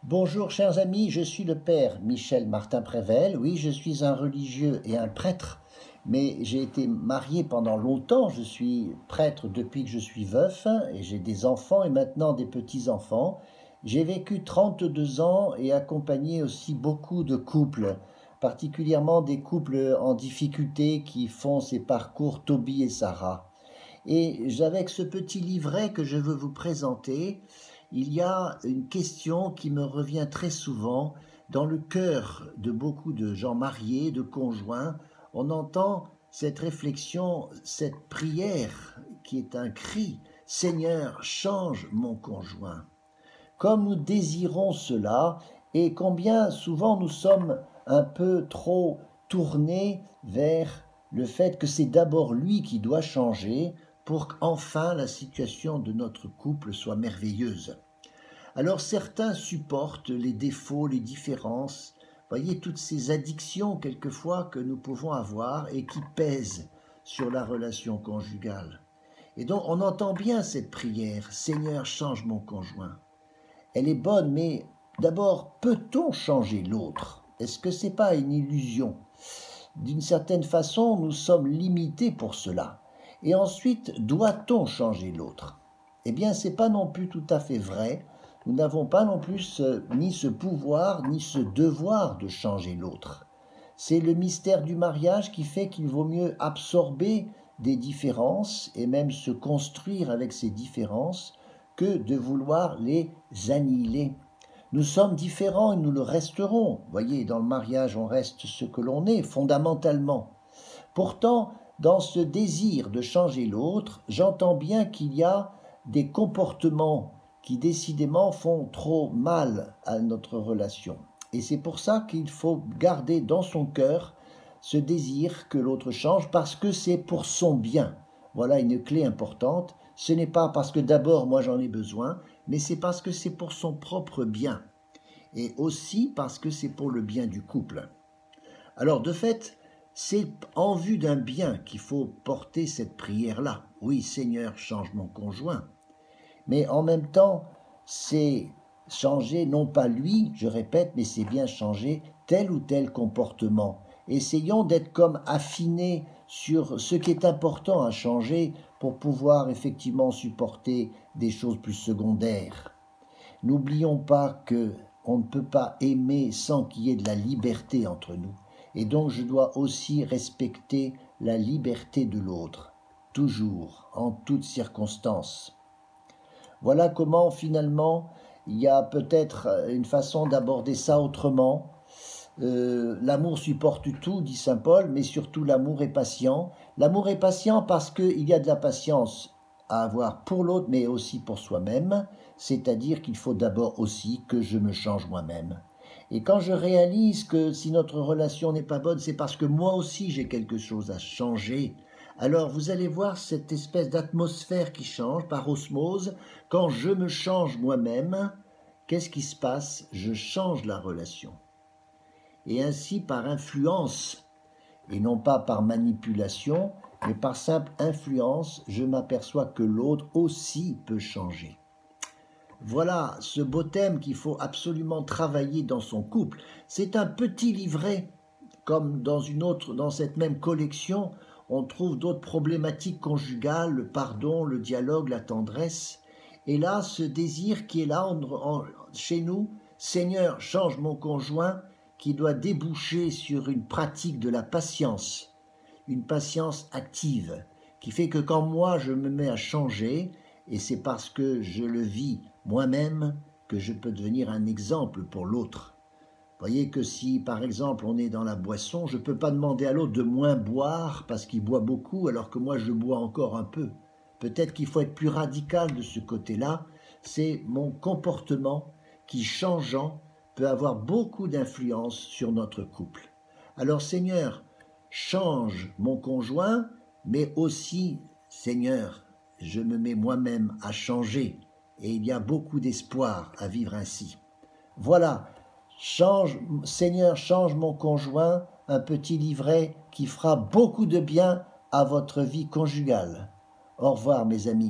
Bonjour chers amis, je suis le père Michel Martin Prével. Oui, je suis un religieux et un prêtre, mais j'ai été marié pendant longtemps. Je suis prêtre depuis que je suis veuf et j'ai des enfants et maintenant des petits-enfants. J'ai vécu 32 ans et accompagné aussi beaucoup de couples, particulièrement des couples en difficulté qui font ces parcours Toby et Sarah. Et avec ce petit livret que je veux vous présenter, il y a une question qui me revient très souvent dans le cœur de beaucoup de gens mariés, de conjoints. On entend cette réflexion, cette prière qui est un cri: Seigneur, change mon conjoint. Comme nous désirons cela et combien souvent nous sommes un peu trop tournés vers le fait que c'est d'abord lui qui doit changer pour qu'enfin la situation de notre couple soit merveilleuse. Alors certains supportent les défauts, les différences, voyez toutes ces addictions quelquefois que nous pouvons avoir et qui pèsent sur la relation conjugale. Et donc on entend bien cette prière: Seigneur, change mon conjoint. Elle est bonne, mais d'abord, peut-on changer l'autre? Est-ce que ce n'est pas une illusion? D'une certaine façon, nous sommes limités pour cela. Et ensuite, doit-on changer l'autre? Eh bien, ce n'est pas non plus tout à fait vrai. Nous n'avons pas non plus ni ce pouvoir, ni ce devoir de changer l'autre. C'est le mystère du mariage qui fait qu'il vaut mieux absorber des différences et même se construire avec ces différences que de vouloir les annihiler. Nous sommes différents et nous le resterons. Vous voyez, dans le mariage, on reste ce que l'on est fondamentalement. Pourtant, dans ce désir de changer l'autre, j'entends bien qu'il y a des comportements qui décidément font trop mal à notre relation. Et c'est pour ça qu'il faut garder dans son cœur ce désir que l'autre change, parce que c'est pour son bien. Voilà une clé importante. Ce n'est pas parce que d'abord moi j'en ai besoin, mais c'est parce que c'est pour son propre bien. Et aussi parce que c'est pour le bien du couple. Alors de fait, c'est en vue d'un bien qu'il faut porter cette prière-là. Oui, Seigneur, change mon conjoint. Mais en même temps, c'est changer non pas lui, je répète, mais c'est bien changer tel ou tel comportement. Essayons d'être comme affinés sur ce qui est important à changer pour pouvoir effectivement supporter des choses plus secondaires. N'oublions pas que on ne peut pas aimer sans qu'il y ait de la liberté entre nous. Et donc je dois aussi respecter la liberté de l'autre, toujours, en toutes circonstances. Voilà comment finalement il y a peut-être une façon d'aborder ça autrement. L'amour supporte tout, dit saint Paul, mais surtout l'amour est patient. L'amour est patient parce qu'il y a de la patience à avoir pour l'autre, mais aussi pour soi-même. C'est-à-dire qu'il faut d'abord aussi que je me change moi-même. Et quand je réalise que si notre relation n'est pas bonne, c'est parce que moi aussi j'ai quelque chose à changer. Alors vous allez voir cette espèce d'atmosphère qui change par osmose. Quand je me change moi-même, qu'est-ce qui se passe? Je change la relation. Et ainsi par influence, et non pas par manipulation, mais par simple influence, je m'aperçois que l'autre aussi peut changer. Voilà ce beau thème qu'il faut absolument travailler dans son couple. C'est un petit livret, comme dans cette même collection, on trouve d'autres problématiques conjugales, le pardon, le dialogue, la tendresse. Et là, ce désir qui est là chez nous, Seigneur, change mon conjoint, qui doit déboucher sur une pratique de la patience, une patience active, qui fait que quand moi je me mets à changer, et c'est parce que je le vis moi-même que je peux devenir un exemple pour l'autre. Voyez que si, par exemple, on est dans la boisson, je ne peux pas demander à l'autre de moins boire parce qu'il boit beaucoup alors que moi je bois encore un peu. Peut-être qu'il faut être plus radical de ce côté-là. C'est mon comportement qui, changeant, peut avoir beaucoup d'influence sur notre couple. Alors Seigneur, change mon conjoint, mais aussi, Seigneur, je me mets moi-même à changer. Et il y a beaucoup d'espoir à vivre ainsi. Voilà. Seigneur, change mon conjoint, un petit livret qui fera beaucoup de bien à votre vie conjugale. Au revoir mes amis.